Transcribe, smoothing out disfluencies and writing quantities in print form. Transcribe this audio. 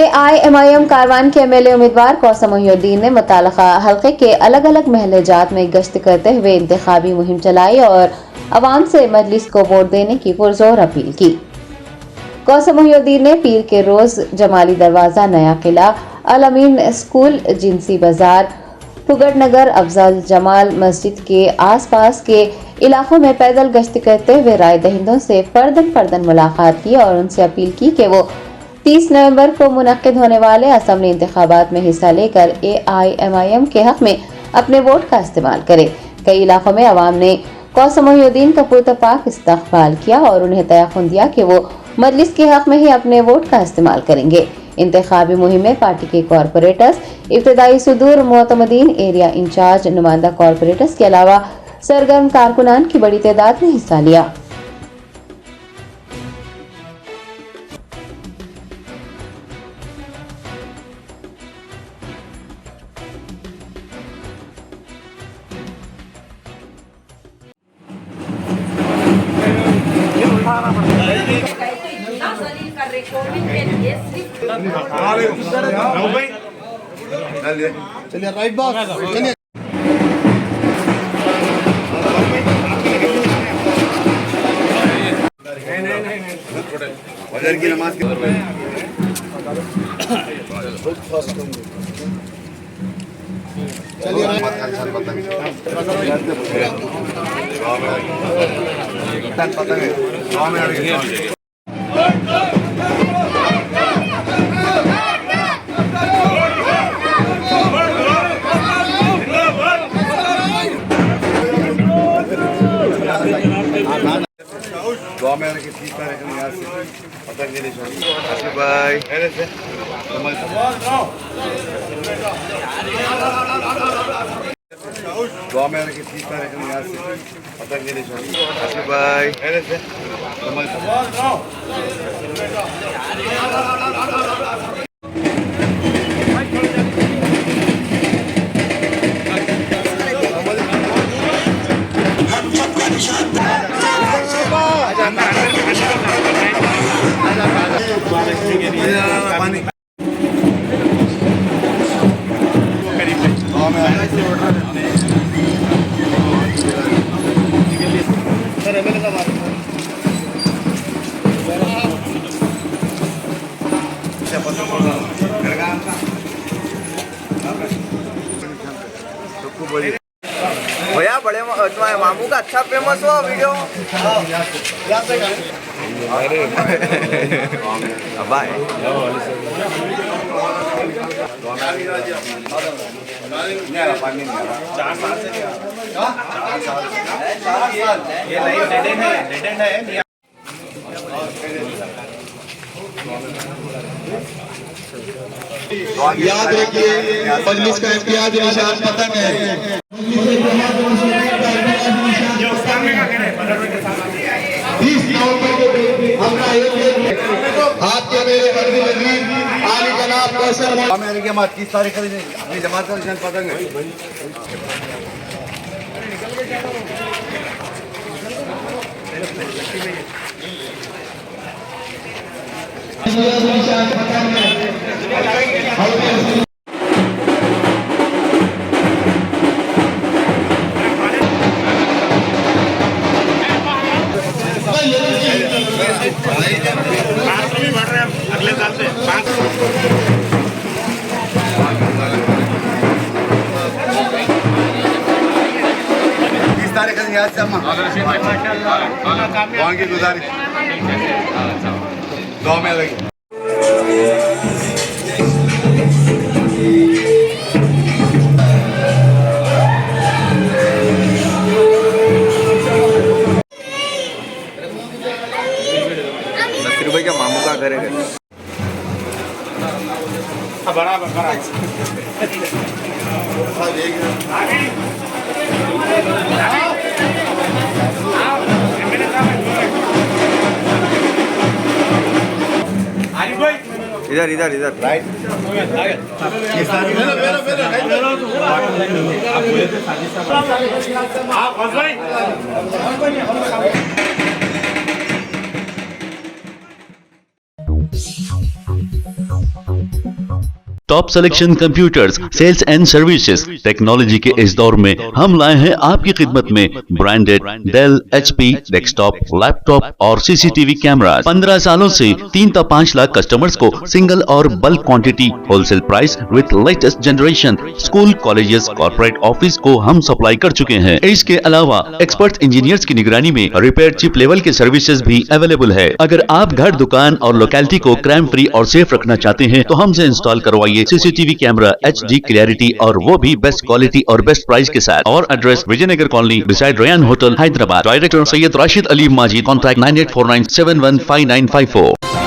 AIMIM Karwan के MLA उम्मीदवार कौसम मोहिउद्दीन ने मुताल्लिका हल्के के अलग अलग महल्लेजात में गश्त करते हुए इंतखाबी मुहिम चलाई और अवाम से मजलिस को वोट देने की पुरजोर अपील की। कौसम मोहिउद्दीन ने पीर के रोज जमाली दरवाजा, नया किला, अल अमीन स्कूल, जिनसी बाजार, फुगड़ नगर, अफजल जमाल मस्जिद के आसपास के इलाकों में पैदल गश्त करते हुए राय दहिंदों से फर्दन मुलाकात की और उनसे अपील की कि वो 30 नवंबर को मुनक्किद होने वाले असम्बली इंतखाबात में हिस्सा लेकर AIMIM के हक में अपने वोट का इस्तेमाल करें। कई इलाकों में अवाम ने कौसम मोहिउद्दीन का पुरतपाक इस्तकबाल किया और उन्हें तयक़ुन दिया कि वो मजलिस के हक में ही अपने वोट का इस्तेमाल करेंगे। इंतखाबी मुहिम में पार्टी के कॉरपोरेटर्स, इब्तदाई सुदूर मोतमदीन, एरिया इंचार्ज, नुमाइंदा कॉरपोरेटर्स के अलावा सरगर्म कारकुनान की बड़ी तादाद ने हिस्सा लिया। चलिए राइट बॉस, चलिए फजर की नमाज के चलिए दुआ में आने की सीख कर रहे हैं यार से पता नहीं चले आसिफ भाई पहले से समझ दुआ में आने की सीख कर रहे हैं यार से पता नहीं चले आसिफ भाई पहले से समझ भैया बड़े तुम्हारे मामू का अच्छा फेमस हुआ वीडियो। बाय याद रखिए मजलिस का इम्तियाज निशान पतंग है। आपके मेरे मर्दी वजीर आली जनाब कौशल अमेरिका में 30 तारीख को अपनी जमात का निशान पतंग है। निशान पतंग है। अगले साल से 30 तारीख को याद से वहाँ की गुजारिश दो में लगी। भाई का मामू का घर है बराबर इधर इधर इधर right top selection computers, sales and services. Technology के इस दौर में हम लाए हैं आपकी खिदमत में branded Dell, HP desktop, laptop और CCTV कैमरा। 15 सालों से 3 से 5 लाख कस्टमर्स को सिंगल और bulk quantity, wholesale price with latest generation. School, colleges, corporate office को हम सप्लाई कर चुके हैं। इसके अलावा एक्सपर्ट इंजीनियर्स की निगरानी में रिपेयर चिप लेवल के सर्विसेज भी अवेलेबल है। अगर आप घर, दुकान और लोकेलिटी को क्राइम फ्री और सेफ रखना चाहते हैं तो हमसे इंस्टॉल करवाइए CCTV कैमरा HD क्लियरिटी और वो भी बेस्ट क्वालिटी और बेस्ट प्राइस के साथ। और address Vijayanagar colony beside Ryan hotel, Hyderabad. Director Syed Rashid Ali Majid. Contact 9849715954।